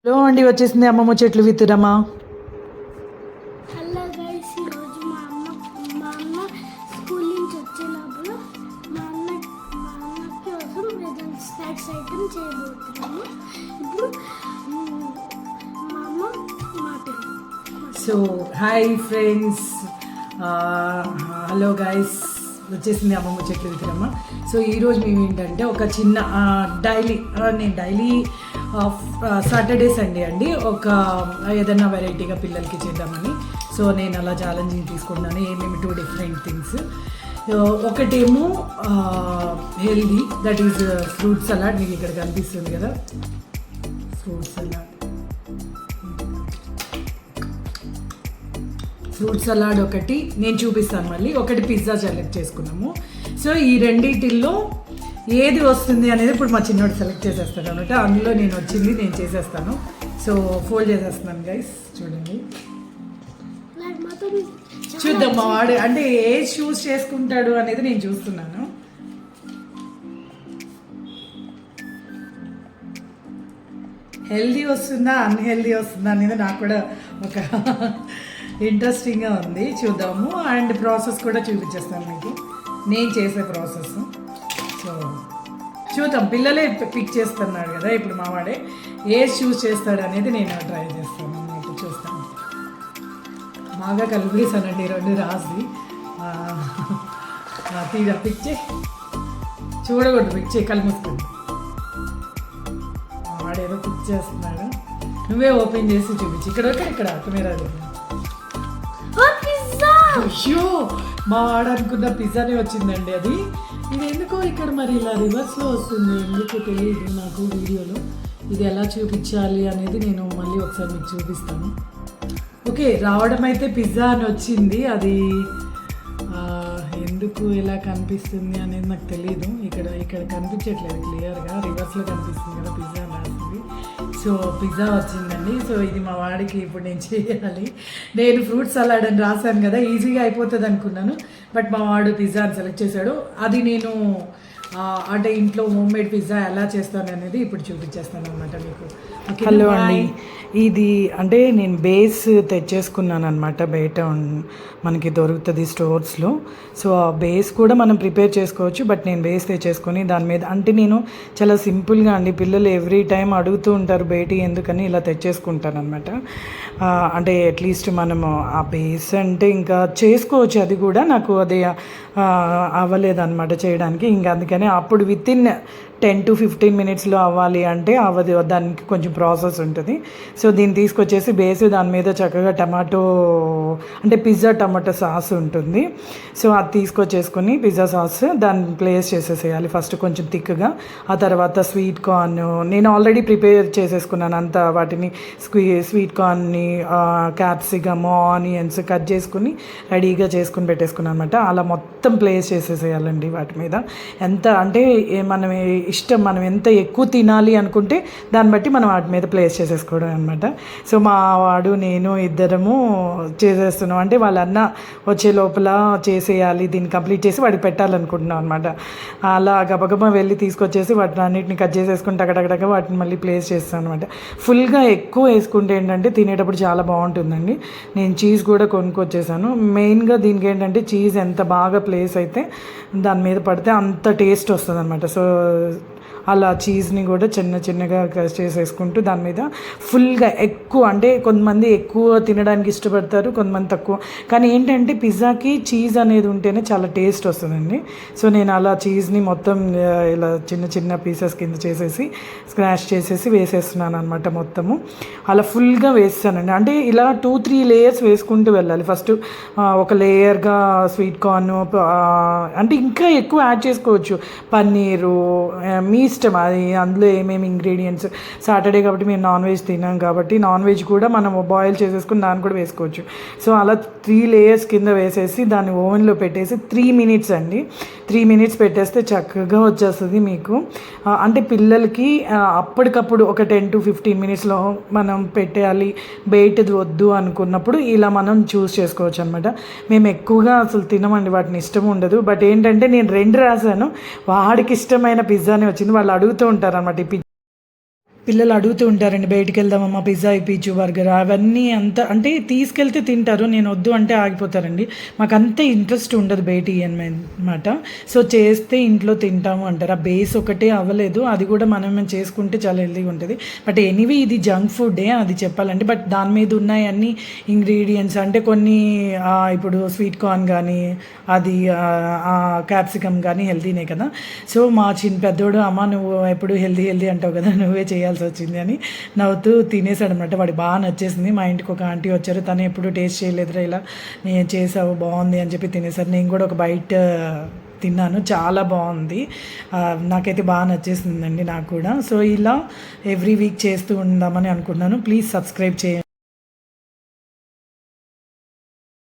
Hello అండి, వచ్చేసింది అమ్మమ్మ చెట్లు విత్తురమ్మా. హలో గైస్, ఈరోజు మా అమ్మ స్కూల్ నుంచి వచ్చేటప్పుడు మా అన్న కోసం ప్రజెంట్ స్నాక్స్ ఐటమ్ చేయబోతున్నాము. ఇప్పుడు మా అమ్మ మాట్లాడు. So hi friends, hello guys, వచ్చేసింది అమ్మమ్మ చెట్లు విత్తురమ్మ. సో ఈరోజు మేము ఏంటంటే ఒక చిన్న నేను డైలీ సాటర్డే సండే అండి ఒక ఏదైనా వెరైటీగా పిల్లలకి చేద్దామని. సో నేను అలా ఛాలెంజింగ్ తీసుకున్నాను. ఏమేమి 2 డిఫరెంట్ థింగ్స్. ఒకటేమో healthy, that is fruit salad. మీకు ఇక్కడ కనిపిస్తుంది కదా, ఫ్రూట్ సలాడ్ ఒకటి నేను చూపిస్తాను. మళ్ళీ ఒకటి పిజ్జా సెలెక్ట్ చేసుకున్నాము. సో ఈ రెండింటిల్లో ఏది వస్తుంది అనేది ఇప్పుడు మా చిన్నోడు సెలెక్ట్ చేసేస్తాడు అనమాట. అందులో నేను చేసేస్తాను. సో ఫోల్డ్ చేసేస్తున్నాను గైస్, చూడండి. చూద్దాం మా వాడు అంటే ఏ చూస్ చేసుకుంటాడు అనేది నేను చూస్తున్నాను. హెల్దీ వస్తుందా అన్హెల్దీ వస్తుందా అనేది నాకు కూడా ఒక ఇంట్రెస్టింగ్గా ఉంది. చూద్దాము. అండ్ ప్రాసెస్ కూడా చూపించేస్తాను మీకు, నేను చేసే ప్రాసెస్. సో చూద్దాం. పిల్లలే పిక్ చేస్తున్నాడు కదా ఇప్పుడు మా వాడే, ఏ చూస్ చేస్తాడు అనేది నేను ట్రై చేస్తాను అన్నమాట. చూస్తాను. బాగా కలిపేసానండి 2 రాసి తీరా పిక్ చేయి. చూడకూడదు, పిక్ చేయి, కళ్ళు మూసుకుంది. మా వాడు ఏదో పిక్ చేస్తున్నాడు. నువ్వే ఓపెన్ చేసి చూపించి. ఇక్కడ కెమెరా. అయ్యో, మా వాడు అనుకున్న పిజ్జానే వచ్చిందండి. అది ఇది ఎందుకో ఇక్కడ మరి ఇలా రివర్స్లో వస్తుంది, ఎందుకో తెలియదు నాకు వీడియోలో. ఇది ఎలా చూపించాలి అనేది నేను మళ్ళీ ఒకసారి మీకు చూపిస్తాను. ఓకే, రావడం అయితే పిజ్జా అని వచ్చింది. అది ఎందుకు ఎలా కనిపిస్తుంది అనేది నాకు తెలియదు. ఇక్కడ కనిపించట్లేదు క్లియర్గా, రివర్స్లో కనిపిస్తుంది కదా పిజ్జా అని రాసింది. సో పిజ్జా వచ్చిందండి. సో ఇది మా వాడికి ఇప్పుడు నేను చేయాలి. నేను ఫ్రూట్ సలాడ్ అని రాశాను కదా, ఈజీగా అయిపోతుంది అనుకున్నాను. బట్ మా వాడు పిజ్జా అని సెలెక్ట్ చేశాడు. అది నేను అంటే ఇంట్లో హోమ్ మేడ్ పిజ్జా ఎలా చేస్తాను అనేది ఇప్పుడు చూపించేస్తాను అనమాట మీకు. హలో అండి, ఇది అంటే నేను బేస్ తెచ్చేసుకున్నాను అనమాట. బయట మనకి దొరుకుతుంది స్టోర్స్లో. సో ఆ బేస్ కూడా మనం ప్రిపేర్ చేసుకోవచ్చు. బట్ నేను బేస్ తెచ్చేసుకొని దాని మీద అంటే నేను చాలా సింపుల్గా అండి, పిల్లలు ఎవ్రీ టైం అడుగుతూ ఉంటారు బయట ఎందుకని ఇలా తెచ్చేసుకుంటాను అనమాట. అంటే అట్లీస్ట్ మనము ఆ బేస్ అంటే ఇంకా చేసుకోవచ్చు. అది కూడా నాకు అది అవ్వలేదన్నమాట చేయడానికి. ఇంకా అందుకని అప్పుడు వితిన్ 10 to 15 మినిట్స్లో అవ్వాలి అంటే అవ్వదు, దానికి కొంచెం ప్రాసెస్ ఉంటుంది. సో దీన్ని తీసుకొచ్చేసి బేస్ దాని మీద చక్కగా టమాటో అంటే పిజ్జా టమాటో సాస్ ఉంటుంది. సో అది తీసుకొచ్చేసుకొని పిజ్జా సాస్ దాన్ని ప్లేస్ చేసేసేయాలి ఫస్ట్ కొంచెం థిక్గా. ఆ తర్వాత స్వీట్ కార్న్ నేను ఆల్రెడీ ప్రిపేర్ చేసేసుకున్నాను అంతా. వాటిని స్వీట్ కార్న్ని, క్యాప్సికమ్, ఆనియన్స్ కట్ చేసుకుని రెడీగా చేసుకుని పెట్టేసుకున్నాను అనమాట. అలా మొత్తం ప్లేస్ చేసేసేయాలండి వాటి మీద. ఎంత అంటే మనం ఇష్టం, మనం ఎంత ఎక్కువ తినాలి అనుకుంటే దాన్ని బట్టి మనం వాటి మీద ప్లేస్ చేసేసుకోవడం అనమాట. సో మా వాడు నేను ఇద్దరము చేసేస్తున్నాం. అంటే వాళ్ళ అన్న వచ్చే లోపల చేసేయాలి, దీన్ని కంప్లీట్ చేసి వాడికి పెట్టాలనుకుంటున్నాం అనమాట. అలా గబగబా వెళ్ళి తీసుకొచ్చేసి వాటిని అన్నింటిని కట్ చేసేసుకుని టకటకటగా వాటిని మళ్ళీ ప్లేస్ చేస్తాను అనమాట. ఫుల్గా ఎక్కువ వేసుకుంటే ఏంటంటే తినేటప్పుడు చాలా బాగుంటుందండి. నేను చీజ్ కూడా కొనుక్కొచ్చేసాను. మెయిన్గా దీనికి ఏంటంటే చీజ్ ఎంత బాగా ప్లేస్ అయితే దాని మీద పడితే అంత టేస్ట్ వస్తుంది అనమాట. సో అలా చీజ్ని కూడా చిన్నగా కట్ చేసేసుకుంటూ దాని మీద ఫుల్గా ఎక్కువ అంటే కొంతమంది ఎక్కువ తినడానికి ఇష్టపడతారు, కొంతమంది తక్కువ. కానీ ఏంటంటే పిజ్జాకి చీజ్ అనేది ఉంటేనే చాలా టేస్ట్ వస్తుందండి. సో నేను అలా చీజ్ని మొత్తం ఇలా చిన్న పీసెస్ కింద చేసేసి స్క్రాష్ చేసేసి వేసేస్తున్నాను అనమాట. మొత్తము అలా ఫుల్గా వేస్తానండి. అంటే ఇలా 2-3 లేయర్స్ వేసుకుంటూ వెళ్ళాలి. ఫస్ట్ ఒక లేయర్గా స్వీట్ కార్న్, అంటే ఇంకా ఎక్కువ యాడ్ చేసుకోవచ్చు, పన్నీరు, మీ ఇష్టం అది. అందులో ఏమేమి ఇంగ్రీడియంట్స్, సాటర్డే కాబట్టి మేము నాన్ వెజ్ తినాం కాబట్టి నాన్ వెజ్ కూడా మనం బాయిల్ చేసేసుకుని దాన్ని కూడా వేసుకోవచ్చు. సో అలా 3 లేయర్స్ కింద వేసేసి దాన్ని ఓవెన్లో పెట్టేసి 3 మినిట్స్ అండి, 3 మినిట్స్ పెట్టేస్తే చక్కగా వచ్చేస్తుంది మీకు. అంటే పిల్లలకి అప్పటికప్పుడు ఒక 10 to 15 మినిట్స్లో మనం పెట్టేయాలి, బయటది వద్దు అనుకున్నప్పుడు ఇలా మనం చూస్ చేసుకోవచ్చు అనమాట. మేము ఎక్కువగా అసలు తినమండి, వాటిని ఇష్టం ఉండదు. బట్ ఏంటంటే నేను 2 రాశాను, వాడికి ఇష్టమైన పిజ్జానే వచ్చింది. వాళ్ళు అడుగుతూ ఉంటారు అనమాట. పిల్లలు అడుగుతూ ఉంటారండి, బయటికి వెళ్దామమ్మా పిజ్జా ఇప్పించు బర్గర్ అవన్నీ అంత అంటే తీసుకెళ్తే తింటారు, నేను వద్దు అంటే ఆగిపోతారండి. మాకు అంత ఇంట్రెస్ట్ ఉండదు బయట అనమాట. సో చేస్తే ఇంట్లో తింటాము అంటారు. ఆ బేస్ ఒకటే అవ్వలేదు, అది కూడా మనం చేసుకుంటే చాలా హెల్తీగా ఉంటుంది. బట్ ఎనీవే ఇది జంక్ ఫుడ్డే అది చెప్పాలంటే. బట్ దాని మీద ఉన్నాయి అన్ని ఇంగ్రీడియంట్స్ అంటే కొన్ని ఇప్పుడు స్వీట్ కార్న్ కానీ అది క్యాప్సికమ్ కానీ హెల్తీనే కదా. సో మా పెద్దోడు అమ్మ నువ్వు ఎప్పుడు హెల్తీ అంటావు కదా, నువ్వే చేయాల్సి వచ్చింది అని నవ్వుతూ తినేసాడు అనమాట. వాడు బాగా నచ్చేసింది. మా ఇంటికి ఒక ఆంటీ వచ్చారు, తను ఎప్పుడు టేస్ట్ చేయలేదురా ఇలా నేను చేసావు బాగుంది అని చెప్పి తినేసారు. నేను కూడా ఒక బైట్ తిన్నాను, చాలా బాగుంది, నాకైతే బాగా నచ్చేసిందండి నాకు కూడా. సో ఇలా ఎవ్రీ వీక్ చేస్తూ ఉందామని అనుకుంటున్నాను. ప్లీజ్ సబ్స్క్రైబ్ చేయండి.